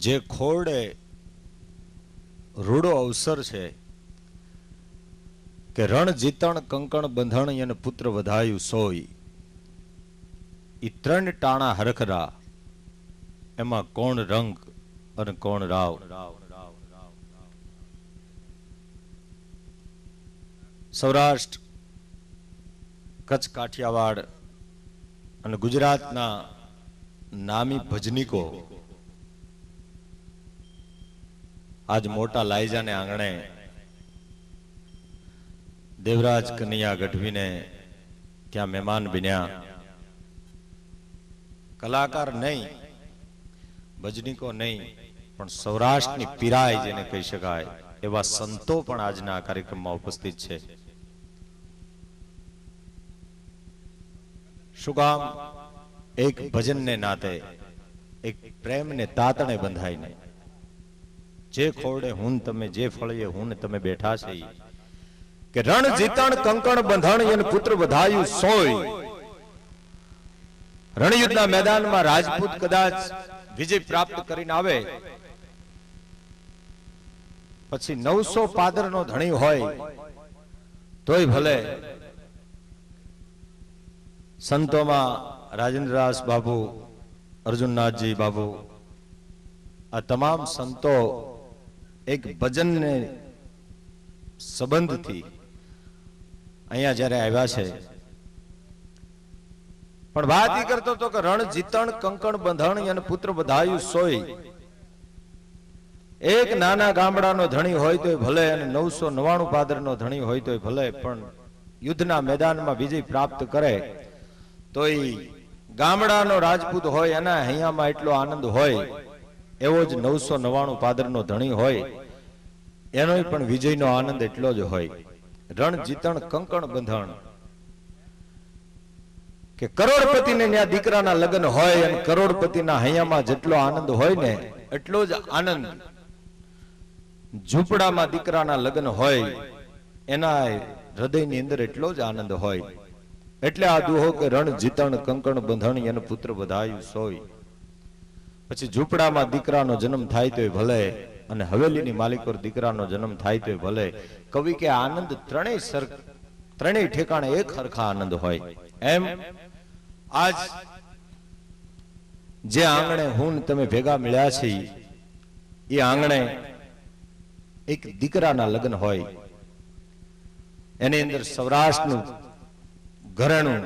જે ખોરડે રૂડો અવસર છે કે રણ જીતણ કંકણ બંધણ અને પુત્ર વધાયું સોય, ઈ ત્રણ ટાણા હરખરા, એમાં કોણ રંગ અને કોણ રાવ. સૌરાષ્ટ્ર, કચ્છ, કાઠિયાવાડ અને ગુજરાતના નામી ભજનીકો આજ મોટા લાયજાને આંગણે દેવરાજ કનૈયા ગઢવીને ત્યાં મહેમાન બન્યા. કલાકાર નહીં, ભજનીકો નહીં, પણ સૌરાષ્ટ્રની પીરાય જેને કહી શકાય એવા સંતો પણ આજના આ કાર્યક્રમમાં ઉપસ્થિત છે. શું કામ? એક ભજનને નાતે, એક પ્રેમને તાતણે બંધાઈને, જે ખોરડે હું તમે, જે ફળીએ હું તમે બેઠા છે, કે રણ જીતણ કંકણ બંધણ અને પુત્ર વધાયું સોય. રણયુદ્ધના મેદાનમાં રાજપૂત કદાચ વિજય પ્રાપ્ત કરીને આવે પછી 900 પાદરનો ધણી હોય તોય ભલે. સંતોમાં રાજેન્દ્રદાસ બાબુ, અર્જુનનાથજી બાબુ, આ તમામ સંતો એક ભજનને સંબંધથી અહીંયા જ્યારે આવ્યા છે, પણ વાત એ કરતો હતો કે રણ જીતણ કંકણ બંધણ અને પુત્ર વધાયું સોય. એક નાના ગામડાનો ધણી હોય તોય ભલે અને 999 પાદરનો ધણી હોય તોય ભલે, પણ યુદ્ધના મેદાનમાં વિજય પ્રાપ્ત કરે તો એ ગામડાનો રાજપૂત હોય એના હૈયામાં એટલો આનંદ હોય, એવો જ 999 પાદરનો ધણી હોય એનો પણ વિજયનો આનંદ એટલો જ હોય. રણ જીતણ કંકણ બંધણ, કે કરોડપતિને ત્યાં દીકરાના લગ્ન હોય અને કરોડપતિના હૈયામાં જેટલો આનંદ હોય ને એટલો જ આનંદ ઝૂંપડામાં દીકરાના લગ્ન હોય એના હૃદયની અંદર એટલો જ આનંદ હોય. એટલે આ દુહો કે રણ જીતણ કંકણ બંધણ અને પુત્ર વધાયું સોય. પછી ઝૂંપડામાં દીકરાનો જન્મ થાય તોય ભલે અને હવેલીની માલિકો દીકરાનો જન્મ થાય તોય ભલે. કવિ કે આનંદ ત્રણેય ઠેકાણે એક હરખા આનંદ હોય. એમ આજ જે આંગણે હું તમે ભેગા મળ્યા છે એ આંગણે એક દીકરાના લગ્ન હોય, એની અંદર સૌરાષ્ટ્રનું ઘરેણું,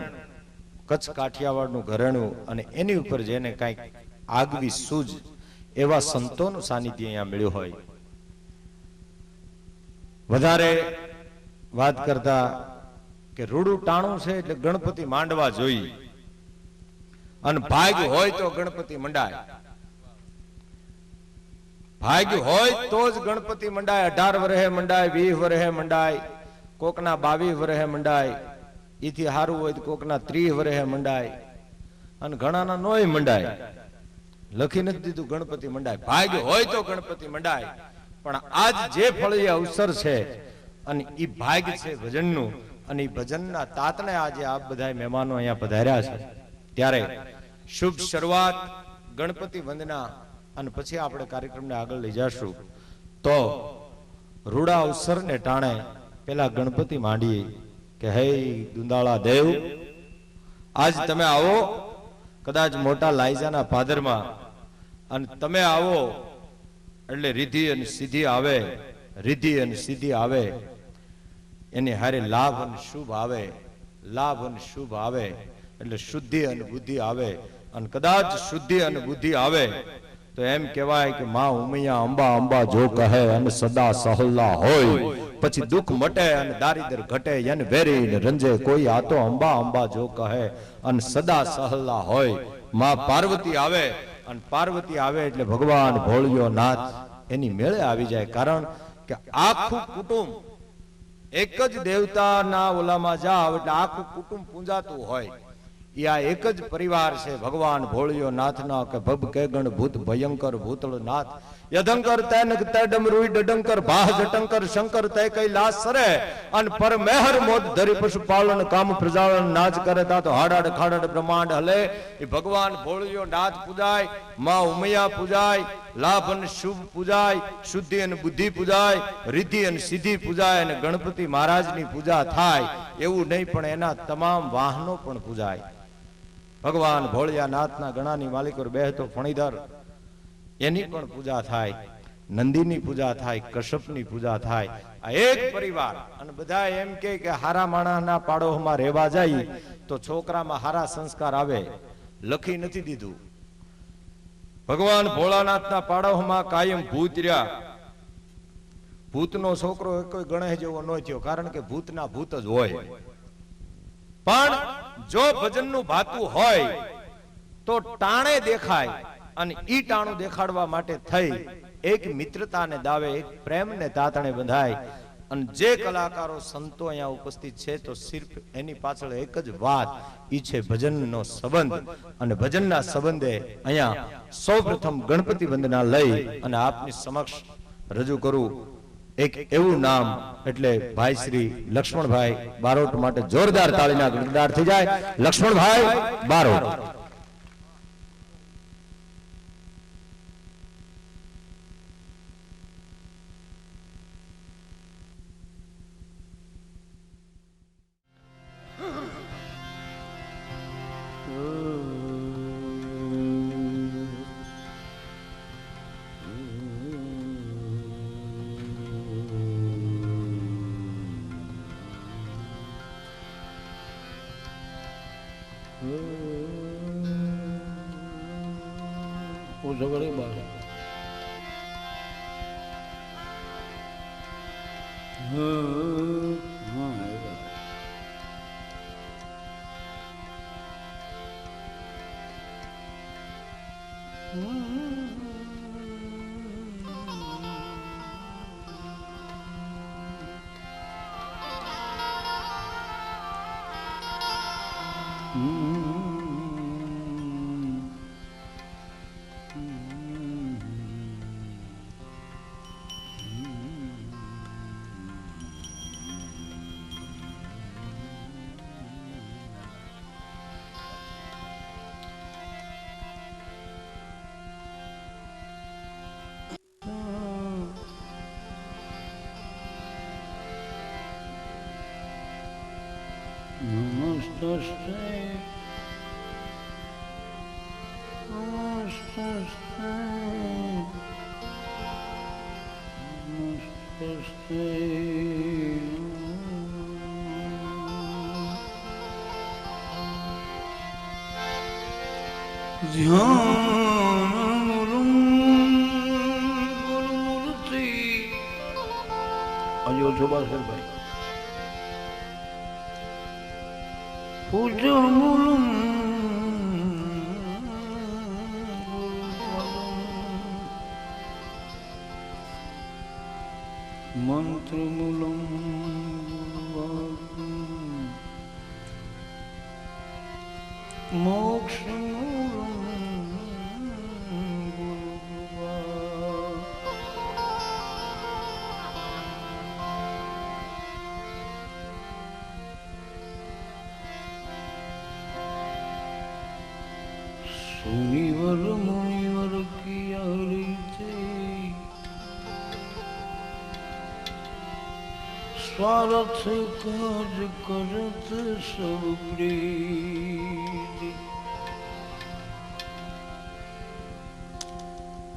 કચ્છ કાઠિયાવાડનું ઘરેણું અને એની ઉપર જેને કાંઈક આગવી સૂઝ એવા સંતોનું સાનિધ્ય અહીંયા મળ્યું હોય. વધારે વાત કરતા કે રૂડું ટાણું છે એટલે ગણપતિ માંડવા જોઈએ, અને ભાગ હોય તો ગણપતિ મંડાય. ભાગ હોય તો જ ગણપતિ મંડાય. 18 વર્ષે મંડાય, 20 વર્ષે મંડાય, કોકના 22 વર્ષે મંડાય, એથી સારું હોય તો કોકના 30 વર્ષે મંડાય, અને ઘણાના નોય મંડાય. લખી નથી દીધું ગણપતિ મંડાય. ભાગ હોય તો ગણપતિ મંડાય. પણ આજ જે ફળીય અવસર છે અને ઈ ભાગ છે ભજનનું, અને ઈ ભજનના તાતને આજે આપ બધા મહેમાનો અહીંયા પધાર્યા છે, ત્યારે શુભ શરૂઆત ગણપતિ વંદના, અને પછી આપણે કાર્યક્રમને આગળ લઈ જશું. તો રૂડા અવસરને ટાણે પેલા ગણપતિ માંડીએ કે હે દુંદાળા દેવ, આજ તમે આવો કદાચ મોટા લાયજાના પાદરમાં, અને તમે આવો એટલે રીધિ અને સિદ્ધિ આવે, રીધિ અને સિદ્ધિ આવે, એની હારે લાભ અને શુભ આવે, લાભ અને શુભ આવે એટલે શુદ્ધિ અને બુદ્ધિ આવે, અને કદાચ શુદ્ધિ અને બુદ્ધિ આવે તો એમ કહેવાય કે માં ઉમૈયા અંબા અંબા જો કહે અને સદા સહલા હોય, પછી દુઃખ મટે અને દારિદ્ર ઘટે, એને વેરી ને રંજે કોઈ, આ તો અંબા અંબા જો કહે અને સદા સહલા હોય. માં પાર્વતી આવે, અને પાર્વતી આવે એટલે ભગવાન ભોળિયો નાથ એની મેળે આવી જાય. કારણ કે આખું કુટુંબ એક જ દેવતાના ઓલામાં જાવ એટલે આખું કુટુંબ પૂંજાતું હોય. આ એક જ પરિવાર છે ભગવાન ભોળિયો નાથના, કે ભબ કે ગણ ભૂત ભયંકર ભૂતળ નાથ, યદંકર તૈનક તૈ ડમરુઈ ડડંકર ભાહ જટંકર શંકર તૈ કૈલાસ સરે, અને પર મેહર મોદ ધરી પશુપાલન કામ પ્રજાલન નાચ કરે, તા તો હાડાડ ખાડાડ બ્રહ્માંડ હલે. એ ભગવાન ભોળિયો નાથ પૂજાય, માં ઉમૈયા પૂજાય, લાભ અને શુભ પૂજાય, શુદ્ધિ અને બુદ્ધિ પૂજાય, રિદ્ધિ અને સિદ્ધિ પૂજાય, અને ગણપતિ મહારાજની પૂજા થાય. એવું નહીં પણ એના તમામ વાહનો પણ પૂજાય. ભગવાન ભોળિયા નાથના ગણાની માલિકો બેહતો ફણીધર એની પણ પૂજા થાય, નંદીની પૂજા થાય, કશ્યપની પૂજા થાય. આ એક પરિવાર. અને બધા એમ કે હારા માણસના પાડોમાં રહેવા જાય તો છોકરામાં હારા સંસ્કાર આવે. લખી નથી દીધું. ભગવાન ભોળાનાથના પાડોમાં કાયમ ભૂત રહ્યા. ભૂતનો છોકરો કોઈ ગણેશ જેવો ન થયો, કારણ કે ભૂતના ભૂત જ હોય. પણ જો ભજનનું ભાતું હોય તો ટાણે દેખાય, અને ઈ ટાણું દેખાડવા માટે થઈ એક મિત્રતાને દાવે, એક પ્રેમને તાતણે બંધાય. અને જે કલાકારો સંતો અહીંયા ઉપસ્થિત છે તો સિર્ફ એની પાછળ એક જ વાત, ઈ છે ભજનનો સંબંધ. અને ભજનના સંબંધે અહીંયા સૌપ્રથમ ગણપતિ વંદના લઈ અને આપની સમક્ષ રજૂ કરું એક એવું નામ, એટલે ભાઈ શ્રી લક્ષ્મણભાઈ બારોટ માટે જોરદાર તાળીના ગણગડાટ થઈ જાય. લક્ષ્મણભાઈ બારોટ. અજો સુભાષ ભાઈ પૂજન મૂલમ મંત્ર મૂલમ મોક્ષ मुनिवर मुनिवर किया रीते स्वार्थ काज करत सब प्रीति।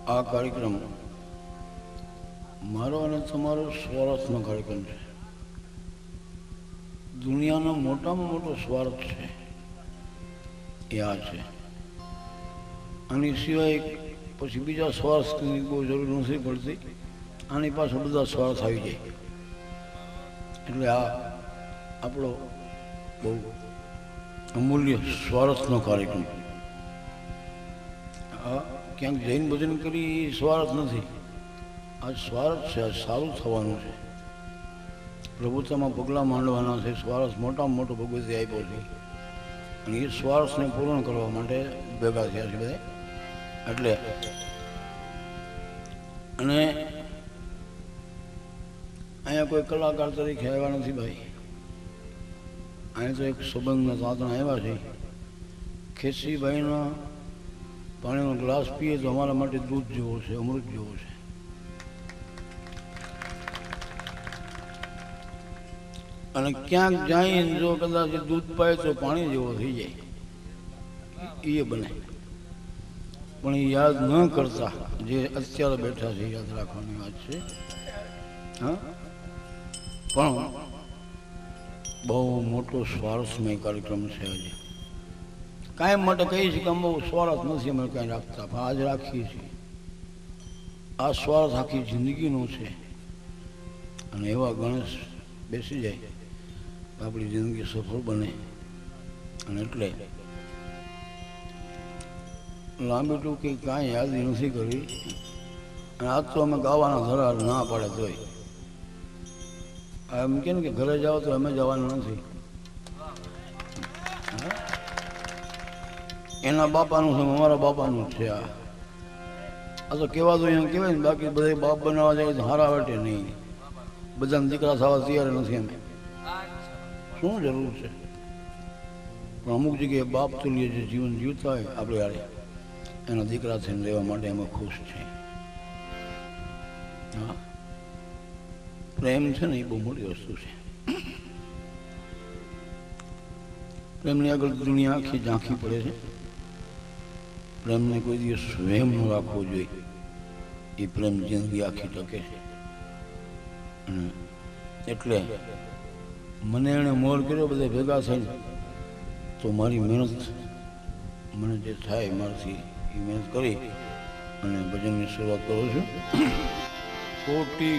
आ कार्यक्रम मारो અને તમારો સ્વાર્થનો કાર્યક્રમ છે. દુનિયાનો મોટામાં મોટો સ્વાર્થ છે એ આ છે. આની સિવાય પછી બીજા સ્વાર્થની બહુ જરૂર નથી પડતી. આની પાછળ બધા સ્વાર્થ આવી જાય. એટલે આ આપણો બહુ અમૂલ્ય સ્વાર્થનો કાર્યક્રમ. આ ક્યાંક જૈન ભજન કરી સ્વાર્થ નથી. આ સ્વાર્થ છે. આ સારું થવાનું છે. પ્રભુતામાં પગલાં માંડવાના છે. સ્વાર્થ મોટામાં મોટો ભગવતી આપ્યો છે અને એ સ્વાર્થને પૂર્ણ કરવા માટે ભેગા થયા છે બધા. એટલે અને અહીંયા કોઈ કલાકાર તરીકે આવ્યા નથી ભાઈ. અહીંયા તો એક સંબંધના સાધન આવ્યા છે. ખેસીભાઈના પાણીનો ગ્લાસ પીએ તો અમારા માટે દૂધ જેવો છે, અમૃત જેવો છે. અને ક્યાંક જાય જો કદાચ દૂધ પાય તો પાણી જેવો થઈ જાય એ બને. પણ એ યાદ ન કરતા જે અત્યારે બેઠા છે યાદ રાખવાની વાત છે. હા, પણ બહુ મોટો સ્વાર્થમય કાર્યક્રમ છે આજે. કાયમ માટે કહીએ છીએ કે અમે બહુ સ્વાર્થ નથી અમે કાંઈ રાખતા, પણ આજ રાખીએ છીએ. આ સ્વાર્થ આખી જિંદગીનો છે. અને એવા ગણેશ બેસી જાય આપણી જિંદગી સફળ બને. અને એટલે લાંબી ટૂંકી કાંઈ યાદી નથી કરી. અને આજ તો અમે ગાવાના ધરાર ના પાડે તોય એમ કે ને કે ઘરે જાઓ તો અમે જવાના નથી. એના બાપાનું છે, અમારા બાપાનું છે. આ તો કહેવા તો એમ કહેવાય ને. બાકી બધા બાપ બનાવવા જાય તો હારા વાટે નહીં. બધાને દીકરા થવા તૈયાર નથી. અમે શું જરૂર છે? પણ અમુક જગ્યાએ બાપ તુલ્ય જે જીવન જીવતા હોય આપણે યાર એના દીકરા થઈને રહેવા માટે અમે ખુશ છીએ. હા, પ્રેમ છે ને એ બહુ મોટી વસ્તુ છે. પ્રેમની આગળ દુનિયા આખી ઝાંખી પડે છે. પ્રેમને કોઈ દિવસ સ્વયં ન રાખવો જોઈએ. એ પ્રેમ જિંદગી આખી ટકે છે. એટલે મને એણે મોર કર્યો બધા ભેગા થઈને તો મારી મહેનત મને જે થાય મારાથી એ મહેનત કરી અને ભજનની શરૂઆત કરું છું. કોટી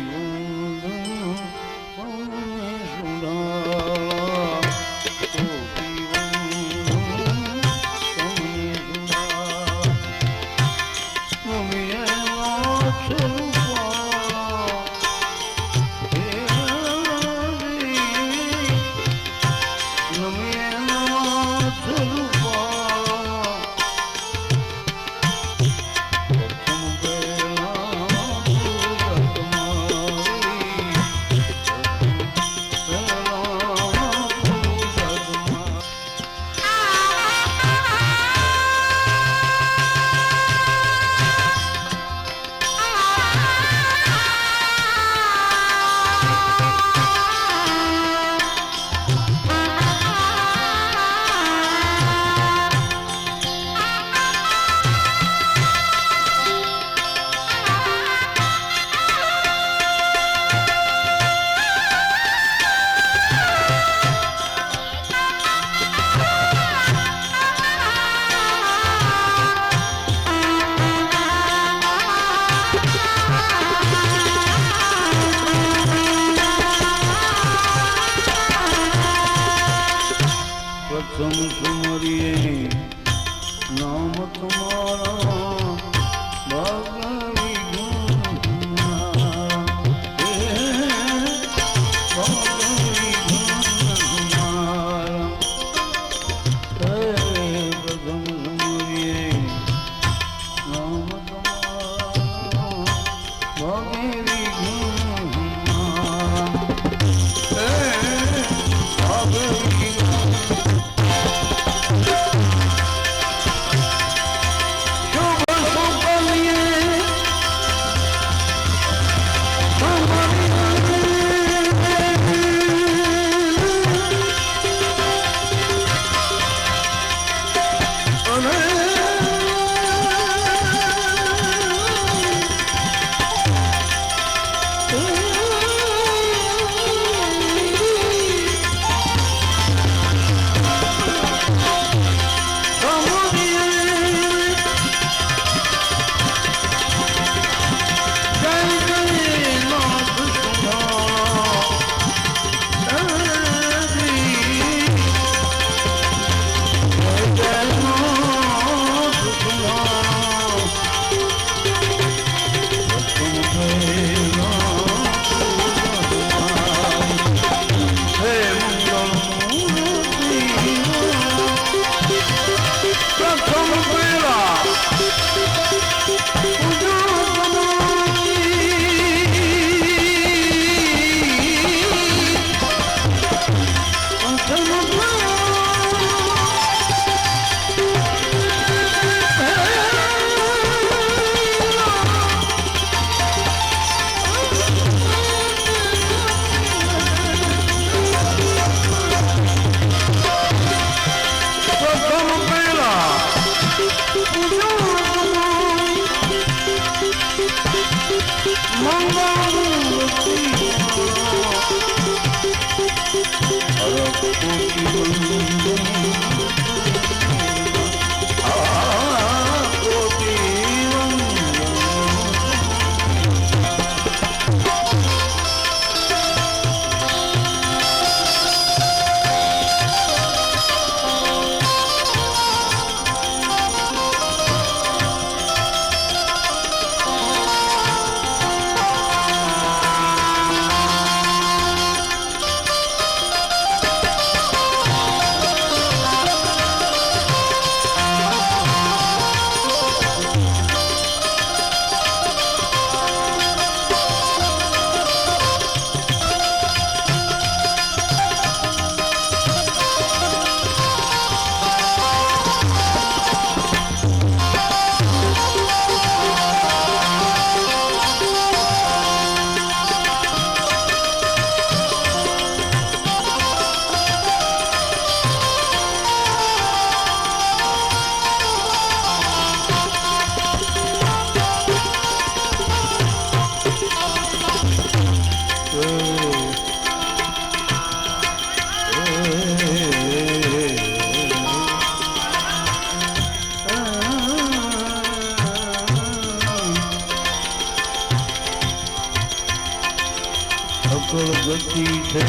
અકળ ગતિ છે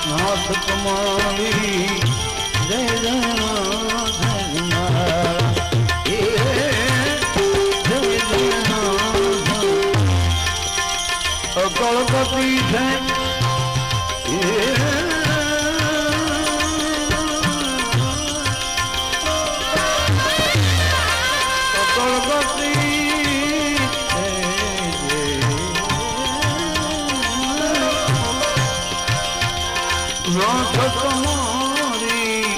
નાથ તમારી જય જય નાથ તમારા. એ જય જય નાથ અકળ ગતિ છે અકળ ગતિ નાથ તમારી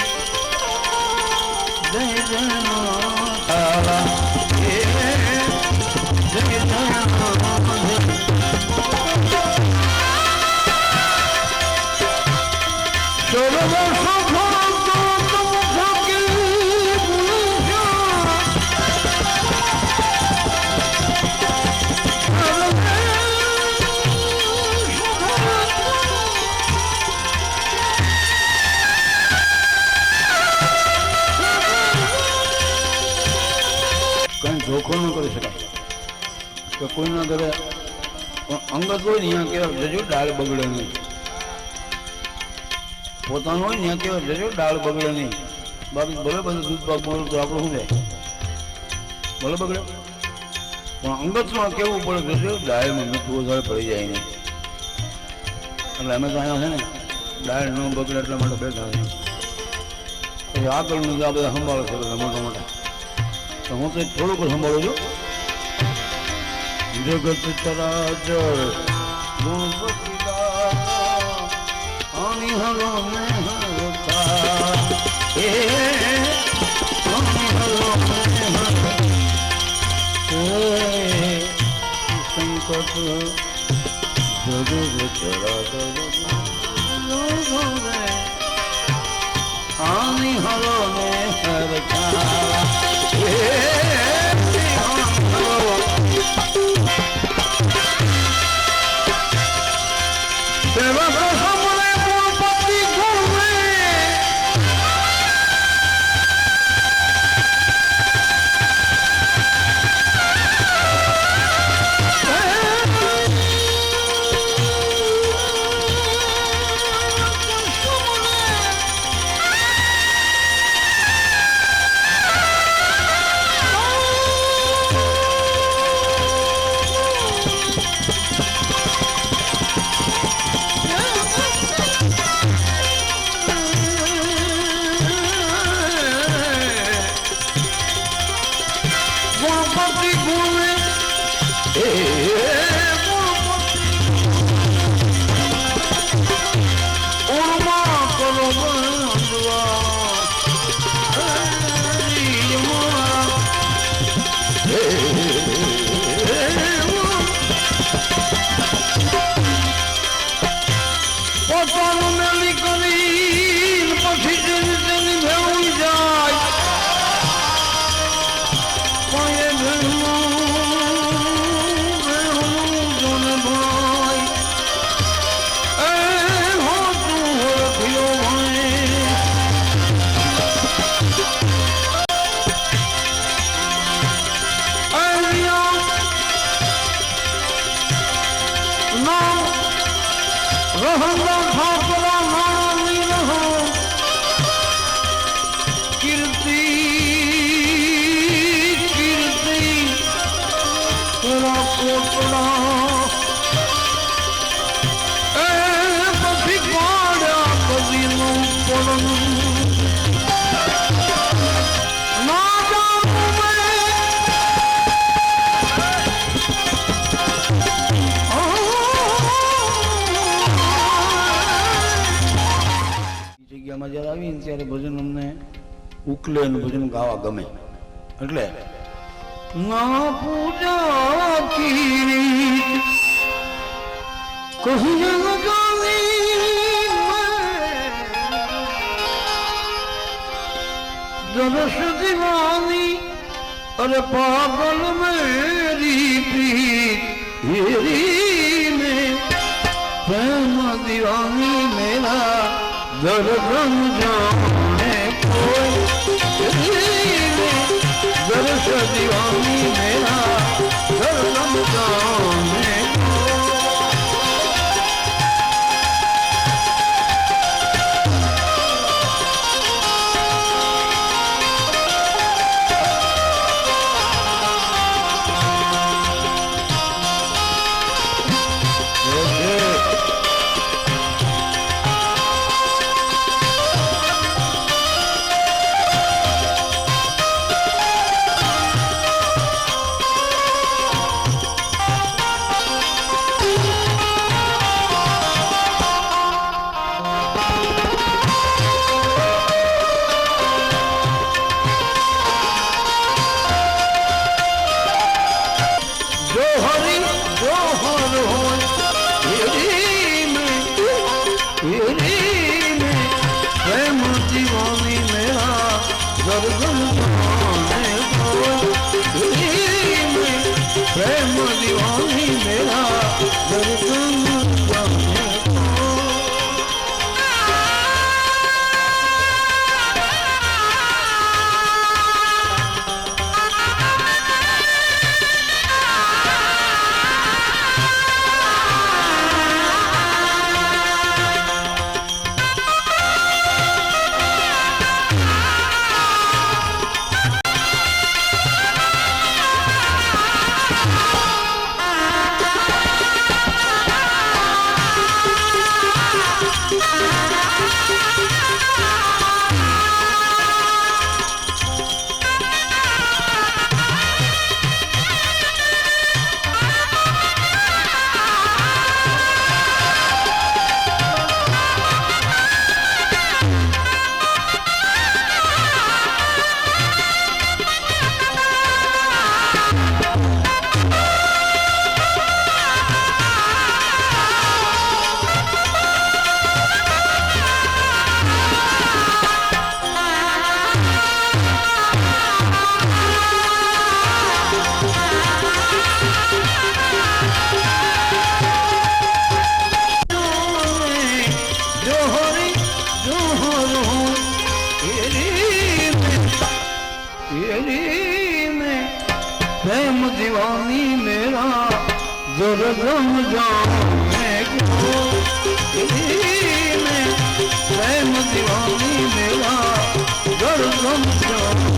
જય જય નાથ જય જય નાથ. સર્વ ધોખો ન કરી શકાય કે કોઈના ઘરે અંગત હોય ને ત્યાં કેવા જજો ડાળ બગડે નહીં, પોતાનું હોય ને ત્યાં કેવા જજો ડાળ બગડે નહીં. બાકી ભલે બધું દૂધ પાક બોલું તો આપણું શું જાય, ભલે બગડે પણ અંગતમાં કેવું પડે જજો ડાળમાં મીઠું વધારે પડી જાય નહીં. એટલે અમે તો અહીંયા છે ને ડાળ ન બગડે એટલા માટે બેઠા છે. પછી આગળનું આ બધા સંભાળે છે બધા મોટા મોટા, તો હું તો થોડુંક સંભાળું છું. જગત ચરાચર ગુણપતિ દાતા આની હલો ને હરતા એ આની હલો ને હરતા સંકટ જગત ચરાચર આની હલો ને હરતા જયારે આવીને ત્યારે ભજન અમને ઉકલે અને ભજન ગાવા ગમે. એટલે ના પૂજા કી કહી ન જાની દરસ દીવાની અરે પાગલ મેરી પ્રીત હેરી મેં प्रेम दीवानी मेरा दर्द जाने कोई दर्द दीवानी मेरा दर्द जाने प्रेम दीवानी मेरा दुर्गम जाने को प्रेम दीवानी मेरा दुर्गम जाने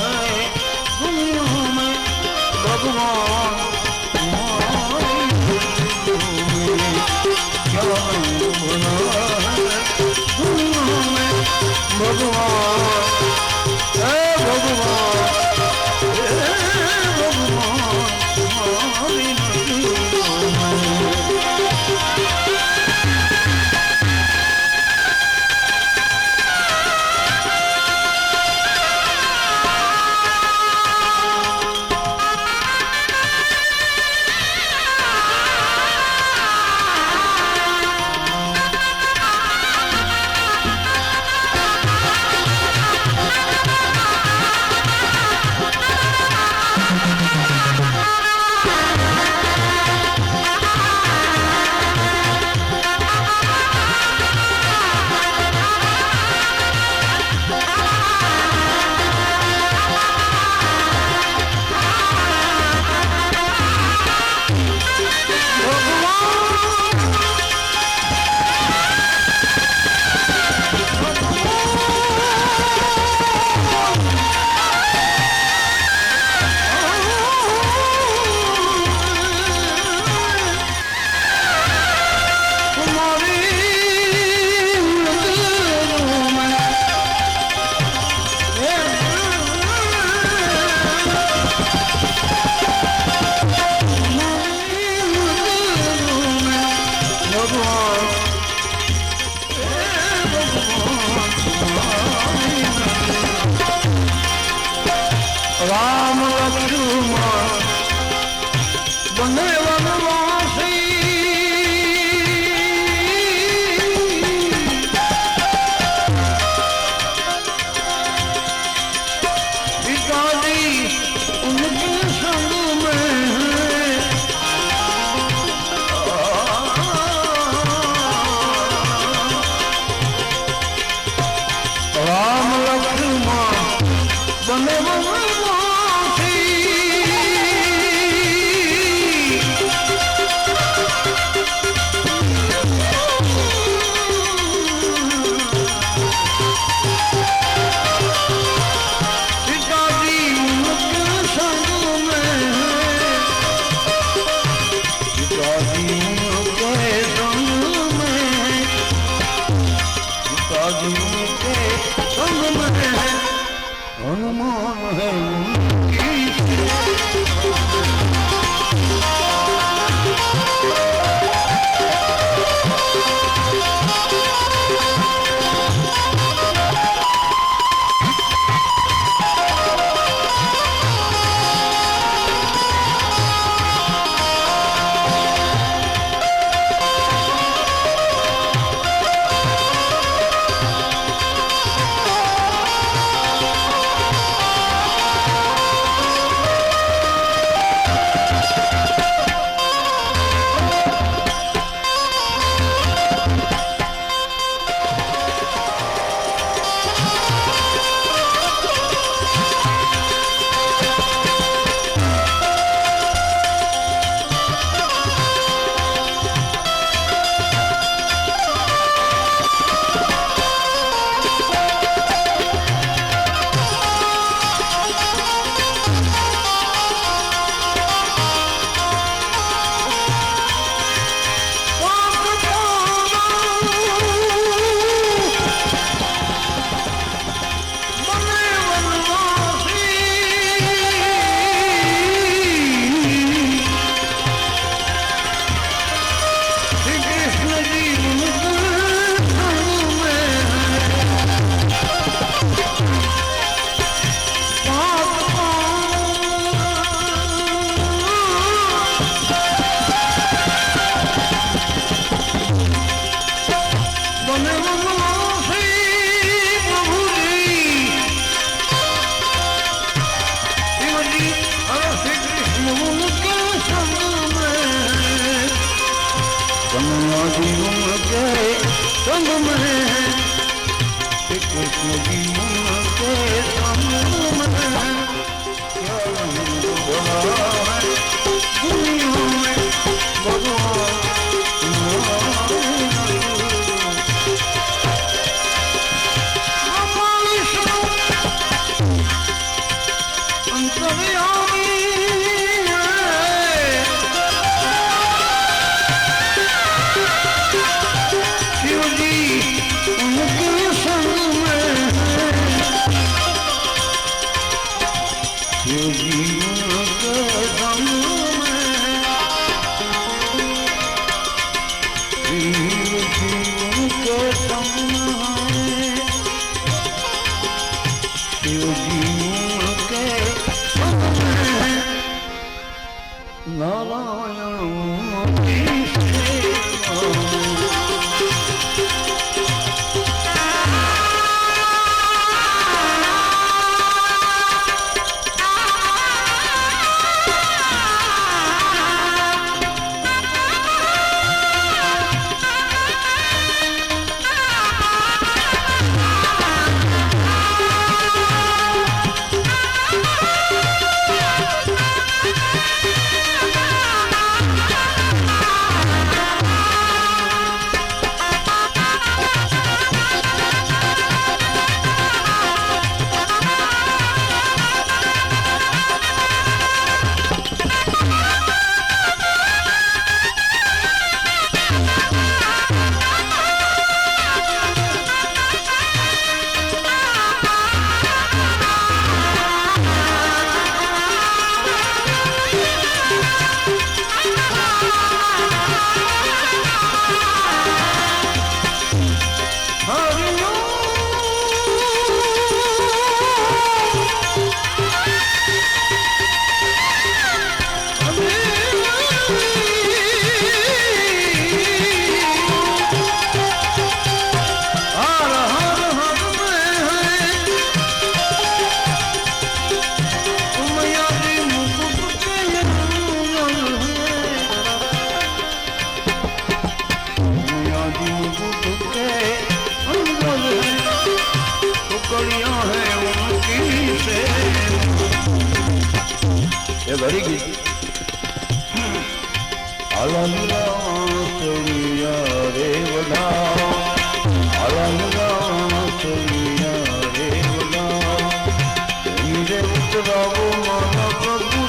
है दुनिया में भगवान क्या रंग भला है दुनिया में भगवान हे भगवान हमारी नजरों में राम लक्ष्मण बने वनवासी पिताजी उनके संग में हैं राम लक्ष्मण बने वनवासी हनुमान है उनकी संग में कृष्ण जी उनके संग में क्या रंग भला है दुनिया में भगवान शिव जीवन के संग में शिव जीवन के संग में शिव जीवन के संग में नारायण भरी गई रे बना रे बना मेरे उतरावो माना प्रभु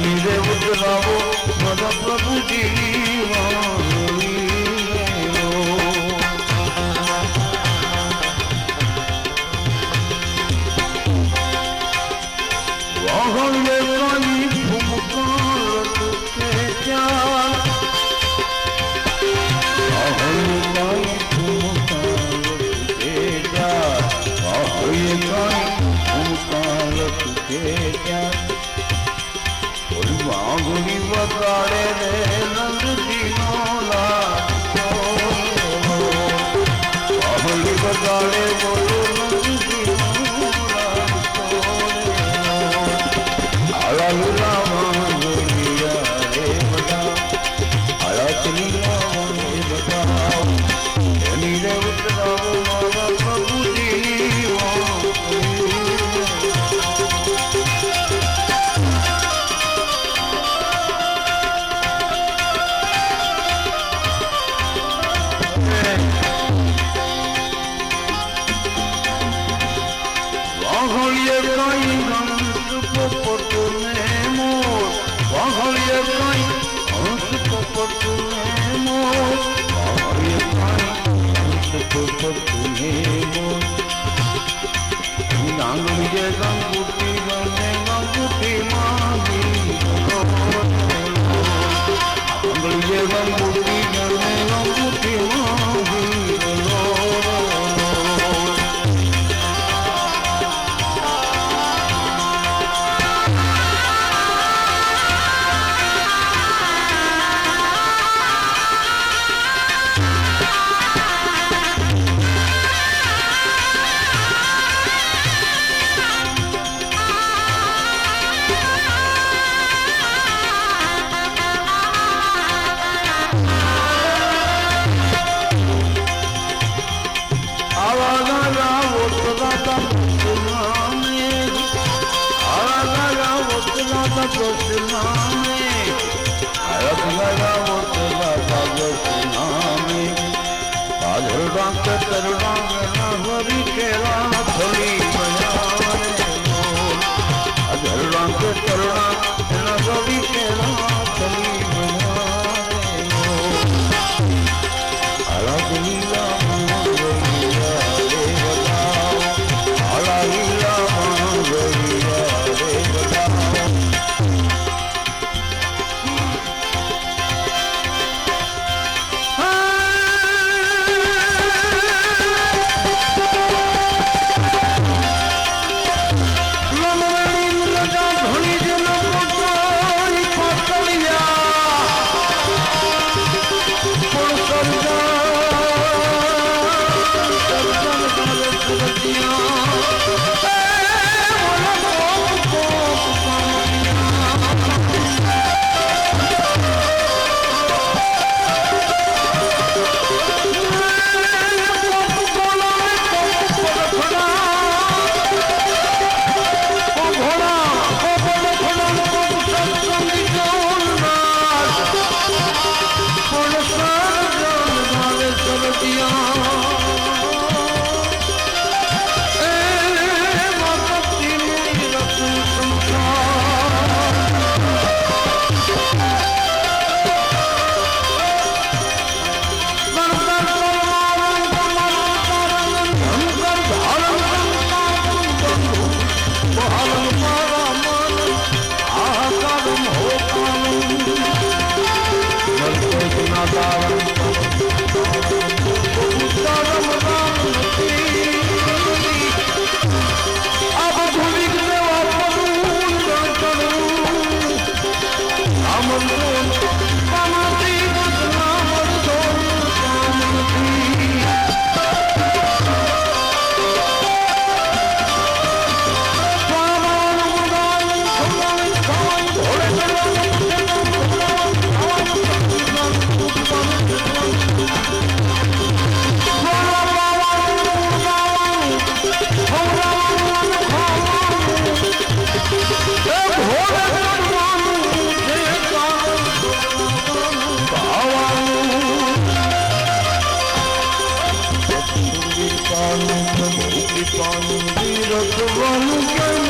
मेरे उतरावो माना प्रभु बगाड़े रे नंद जी मौला बाहुली बगाड़े बोलो नंद जी मौला आला लुला मांगलिया रे बता आला चलिया रे बता नीरे उतराओ मारा प्रभु जी પાણી રખવાનું કેમ